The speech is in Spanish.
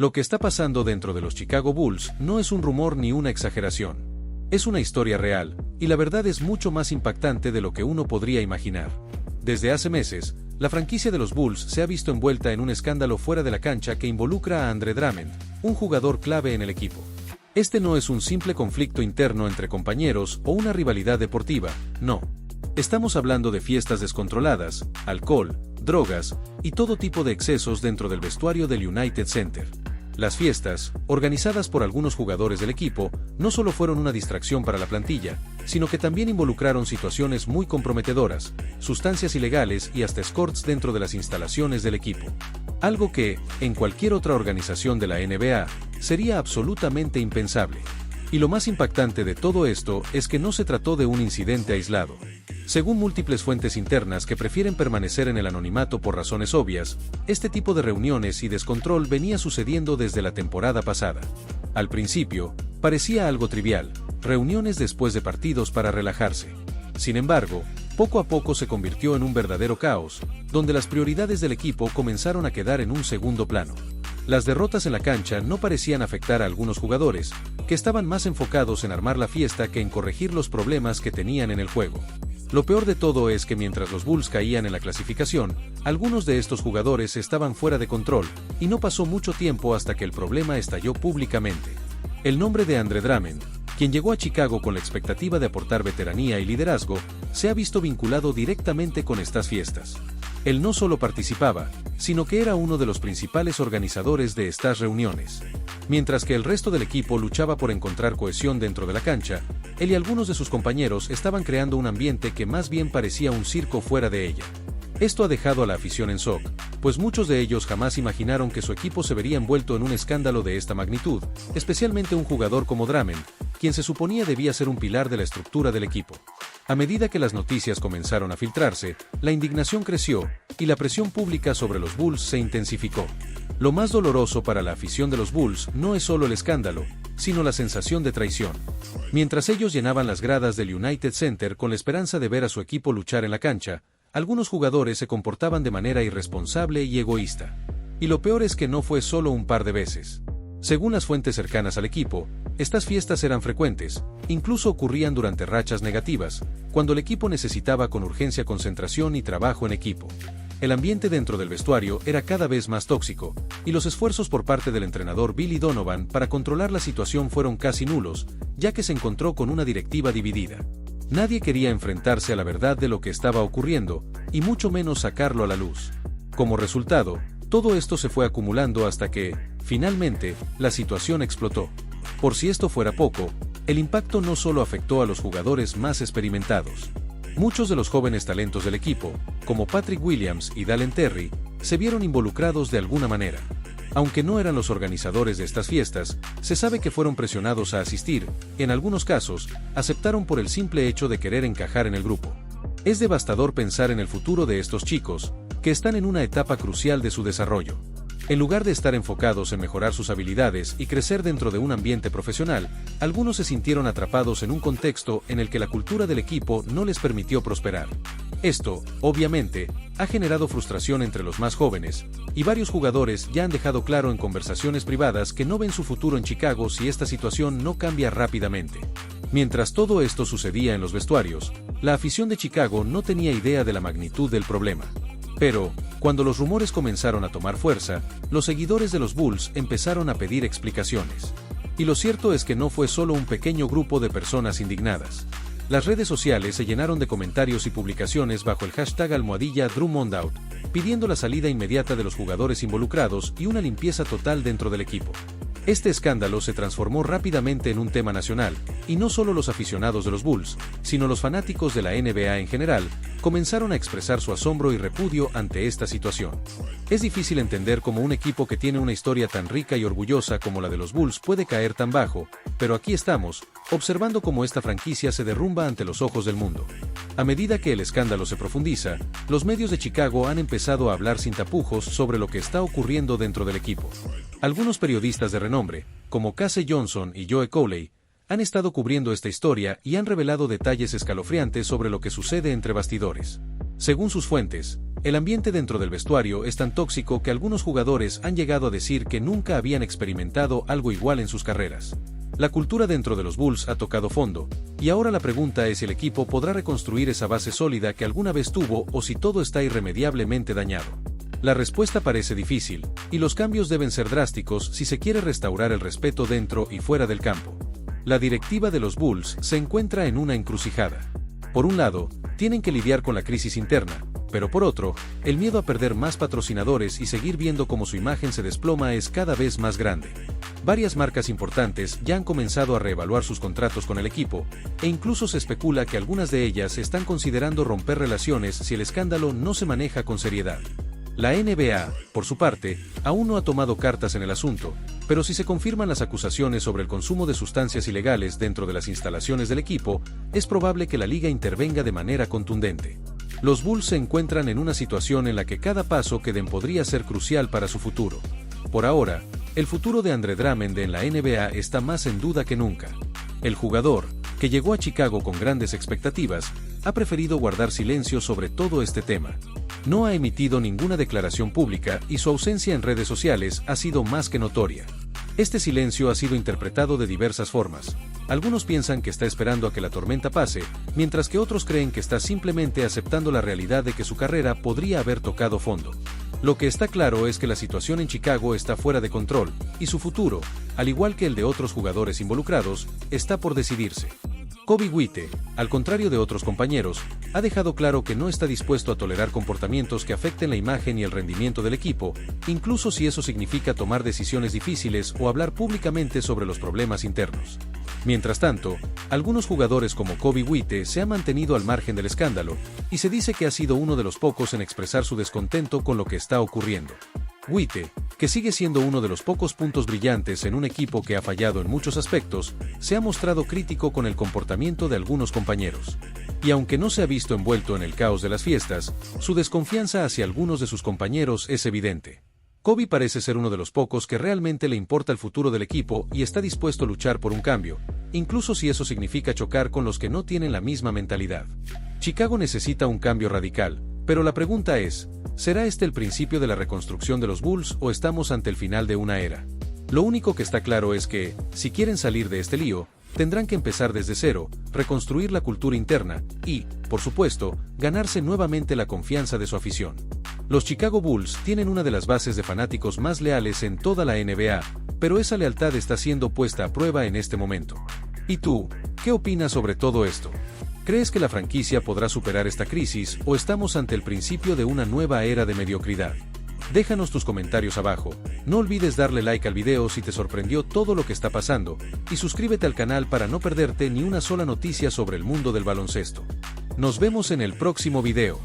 Lo que está pasando dentro de los Chicago Bulls no es un rumor ni una exageración. Es una historia real, y la verdad es mucho más impactante de lo que uno podría imaginar. Desde hace meses, la franquicia de los Bulls se ha visto envuelta en un escándalo fuera de la cancha que involucra a Andre Drummond, un jugador clave en el equipo. Este no es un simple conflicto interno entre compañeros o una rivalidad deportiva, no. Estamos hablando de fiestas descontroladas, alcohol, drogas y todo tipo de excesos dentro del vestuario del United Center. Las fiestas, organizadas por algunos jugadores del equipo, no solo fueron una distracción para la plantilla, sino que también involucraron situaciones muy comprometedoras, sustancias ilegales y hasta escorts dentro de las instalaciones del equipo. Algo que, en cualquier otra organización de la NBA, sería absolutamente impensable. Y lo más impactante de todo esto es que no se trató de un incidente aislado. Según múltiples fuentes internas que prefieren permanecer en el anonimato por razones obvias, este tipo de reuniones y descontrol venía sucediendo desde la temporada pasada. Al principio, parecía algo trivial, reuniones después de partidos para relajarse. Sin embargo, poco a poco se convirtió en un verdadero caos, donde las prioridades del equipo comenzaron a quedar en un segundo plano. Las derrotas en la cancha no parecían afectar a algunos jugadores, que estaban más enfocados en armar la fiesta que en corregir los problemas que tenían en el juego. Lo peor de todo es que mientras los Bulls caían en la clasificación, algunos de estos jugadores estaban fuera de control, y no pasó mucho tiempo hasta que el problema estalló públicamente. El nombre de Andre Drummond, quien llegó a Chicago con la expectativa de aportar veteranía y liderazgo, se ha visto vinculado directamente con estas fiestas. Él no solo participaba, sino que era uno de los principales organizadores de estas reuniones. Mientras que el resto del equipo luchaba por encontrar cohesión dentro de la cancha, él y algunos de sus compañeros estaban creando un ambiente que más bien parecía un circo fuera de ella. Esto ha dejado a la afición en shock, pues muchos de ellos jamás imaginaron que su equipo se vería envuelto en un escándalo de esta magnitud, especialmente un jugador como Drummond, quien se suponía debía ser un pilar de la estructura del equipo. A medida que las noticias comenzaron a filtrarse, la indignación creció, y la presión pública sobre los Bulls se intensificó. Lo más doloroso para la afición de los Bulls no es solo el escándalo, sino la sensación de traición. Mientras ellos llenaban las gradas del United Center con la esperanza de ver a su equipo luchar en la cancha, algunos jugadores se comportaban de manera irresponsable y egoísta. Y lo peor es que no fue solo un par de veces. Según las fuentes cercanas al equipo, estas fiestas eran frecuentes, incluso ocurrían durante rachas negativas, cuando el equipo necesitaba con urgencia concentración y trabajo en equipo. El ambiente dentro del vestuario era cada vez más tóxico, y los esfuerzos por parte del entrenador Billy Donovan para controlar la situación fueron casi nulos, ya que se encontró con una directiva dividida. Nadie quería enfrentarse a la verdad de lo que estaba ocurriendo, y mucho menos sacarlo a la luz. Como resultado, todo esto se fue acumulando hasta que, finalmente, la situación explotó. Por si esto fuera poco, el impacto no solo afectó a los jugadores más experimentados. Muchos de los jóvenes talentos del equipo, como Patrick Williams y Dalen Terry, se vieron involucrados de alguna manera. Aunque no eran los organizadores de estas fiestas, se sabe que fueron presionados a asistir, en algunos casos, aceptaron por el simple hecho de querer encajar en el grupo. Es devastador pensar en el futuro de estos chicos, que están en una etapa crucial de su desarrollo. En lugar de estar enfocados en mejorar sus habilidades y crecer dentro de un ambiente profesional, algunos se sintieron atrapados en un contexto en el que la cultura del equipo no les permitió prosperar. Esto, obviamente, ha generado frustración entre los más jóvenes, y varios jugadores ya han dejado claro en conversaciones privadas que no ven su futuro en Chicago si esta situación no cambia rápidamente. Mientras todo esto sucedía en los vestuarios, la afición de Chicago no tenía idea de la magnitud del problema. Pero, cuando los rumores comenzaron a tomar fuerza, los seguidores de los Bulls empezaron a pedir explicaciones. Y lo cierto es que no fue solo un pequeño grupo de personas indignadas. Las redes sociales se llenaron de comentarios y publicaciones bajo el hashtag #DrummondoUt, pidiendo la salida inmediata de los jugadores involucrados y una limpieza total dentro del equipo. Este escándalo se transformó rápidamente en un tema nacional, y no solo los aficionados de los Bulls, sino los fanáticos de la NBA en general, comenzaron a expresar su asombro y repudio ante esta situación. Es difícil entender cómo un equipo que tiene una historia tan rica y orgullosa como la de los Bulls puede caer tan bajo, pero aquí estamos, observando cómo esta franquicia se derrumba ante los ojos del mundo. A medida que el escándalo se profundiza, los medios de Chicago han empezado a hablar sin tapujos sobre lo que está ocurriendo dentro del equipo. Algunos periodistas de renombre, como Casey Johnson y Joe Coley, han estado cubriendo esta historia y han revelado detalles escalofriantes sobre lo que sucede entre bastidores. Según sus fuentes, el ambiente dentro del vestuario es tan tóxico que algunos jugadores han llegado a decir que nunca habían experimentado algo igual en sus carreras. La cultura dentro de los Bulls ha tocado fondo, y ahora la pregunta es si el equipo podrá reconstruir esa base sólida que alguna vez tuvo o si todo está irremediablemente dañado. La respuesta parece difícil, y los cambios deben ser drásticos si se quiere restaurar el respeto dentro y fuera del campo. La directiva de los Bulls se encuentra en una encrucijada. Por un lado, tienen que lidiar con la crisis interna, pero por otro, el miedo a perder más patrocinadores y seguir viendo cómo su imagen se desploma es cada vez más grande. Varias marcas importantes ya han comenzado a reevaluar sus contratos con el equipo, e incluso se especula que algunas de ellas están considerando romper relaciones si el escándalo no se maneja con seriedad. La NBA, por su parte, aún no ha tomado cartas en el asunto, pero si se confirman las acusaciones sobre el consumo de sustancias ilegales dentro de las instalaciones del equipo, es probable que la liga intervenga de manera contundente. Los Bulls se encuentran en una situación en la que cada paso que den podría ser crucial para su futuro. Por ahora, el futuro de Andre Drummond en la NBA está más en duda que nunca. El jugador, que llegó a Chicago con grandes expectativas, ha preferido guardar silencio sobre todo este tema. No ha emitido ninguna declaración pública y su ausencia en redes sociales ha sido más que notoria. Este silencio ha sido interpretado de diversas formas. Algunos piensan que está esperando a que la tormenta pase, mientras que otros creen que está simplemente aceptando la realidad de que su carrera podría haber tocado fondo. Lo que está claro es que la situación en Chicago está fuera de control, y su futuro, al igual que el de otros jugadores involucrados, está por decidirse. Coby White, al contrario de otros compañeros, ha dejado claro que no está dispuesto a tolerar comportamientos que afecten la imagen y el rendimiento del equipo, incluso si eso significa tomar decisiones difíciles o hablar públicamente sobre los problemas internos. Mientras tanto, algunos jugadores como Coby White se han mantenido al margen del escándalo, y se dice que ha sido uno de los pocos en expresar su descontento con lo que está ocurriendo. White, que sigue siendo uno de los pocos puntos brillantes en un equipo que ha fallado en muchos aspectos, se ha mostrado crítico con el comportamiento de algunos compañeros. Y aunque no se ha visto envuelto en el caos de las fiestas, su desconfianza hacia algunos de sus compañeros es evidente. Coby parece ser uno de los pocos que realmente le importa el futuro del equipo y está dispuesto a luchar por un cambio, incluso si eso significa chocar con los que no tienen la misma mentalidad. Chicago necesita un cambio radical, pero la pregunta es, ¿será este el principio de la reconstrucción de los Bulls o estamos ante el final de una era? Lo único que está claro es que, si quieren salir de este lío, tendrán que empezar desde cero, reconstruir la cultura interna y, por supuesto, ganarse nuevamente la confianza de su afición. Los Chicago Bulls tienen una de las bases de fanáticos más leales en toda la NBA, pero esa lealtad está siendo puesta a prueba en este momento. ¿Y tú, qué opinas sobre todo esto? ¿Crees que la franquicia podrá superar esta crisis o estamos ante el principio de una nueva era de mediocridad? Déjanos tus comentarios abajo, no olvides darle like al video si te sorprendió todo lo que está pasando, y suscríbete al canal para no perderte ni una sola noticia sobre el mundo del baloncesto. Nos vemos en el próximo video.